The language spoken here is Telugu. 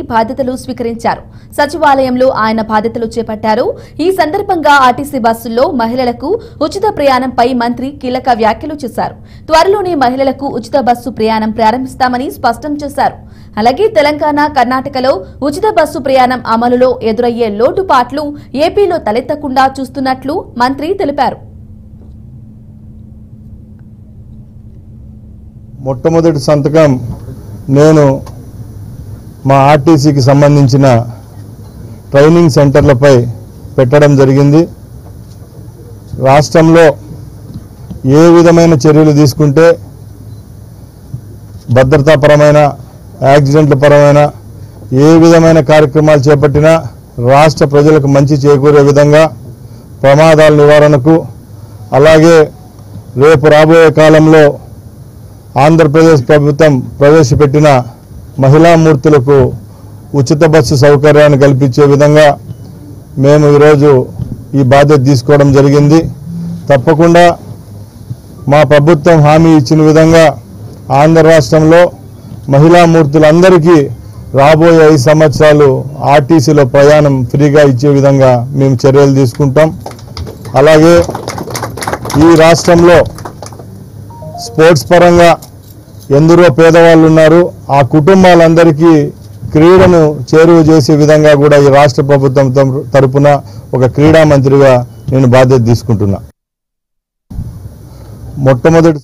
బాధ్యతలు స్వీకరించారు. సచివాలయంలో ఆయన బాధ్యతలు చేపట్టారు. ఈ సందర్భంగా ఆర్టీసీ బస్సుల్లో మహిళలకు ఉచిత ప్రయాణంపై మంత్రి కీలక వ్యాఖ్యలు చేశారు. త్వరలోనే మహిళలకు ఉచిత బస్సు ప్రయాణం ప్రారంభిస్తామని స్పష్టం చేశారు. అలాగే తెలంగాణ, కర్ణాటకలో ఉచిత బస్సు ప్రయాణం అమలులో ఎదురయ్యే లోటుపాట్లు ఏపీలో తలెత్తకుండా చూస్తున్నట్లు మంత్రి తెలిపారు. మొట్టమొదటి సంతకం నేను మా ఆర్టీసీకి సంబంధించిన ట్రైనింగ్ సెంటర్లపై పెట్టడం జరిగింది. రాష్ట్రంలో ఏ విధమైన చర్యలు తీసుకుంటే భద్రతాపరమైన, యాక్సిడెంట్ల పరమైన ఏ విధమైన కార్యక్రమాలు చేపట్టినా రాష్ట్ర ప్రజలకు మంచి చేకూరే విధంగా ప్రమాదాల నివారణకు, అలాగే రేపు రాబోయే కాలంలో ఆంధ్రప్రదేశ్ ప్రభుత్వం ప్రవేశపెట్టిన మహిళా మూర్తులకు ఉచిత బస్సు సౌకర్యాన్ని కల్పించే విధంగా మేము ఈరోజు ఈ బాధ్యత తీసుకోవడం జరిగింది. తప్పకుండా మా ప్రభుత్వం హామీ ఇచ్చిన విధంగా ఆంధ్ర రాష్ట్రంలో మహిళా మూర్తులందరికీ రాబోయే 5 సంవత్సరాలు ఆర్టీసీలో ప్రయాణం ఫ్రీగా ఇచ్చే విధంగా మేము చర్యలు తీసుకుంటాం. అలాగే ఈ రాష్ట్రంలో స్పోర్ట్స్ పరంగా ఎందరో పేదవాళ్ళు ఉన్నారు. ఆ కుటుంబాలందరికీ క్రీడను చేరువ చేసే విధంగా కూడా ఈ రాష్ట్ర ప్రభుత్వం తరపున ఒక క్రీడా మంత్రిగా నేను బాధ్యత తీసుకుంటున్నా. మొట్టమొదటి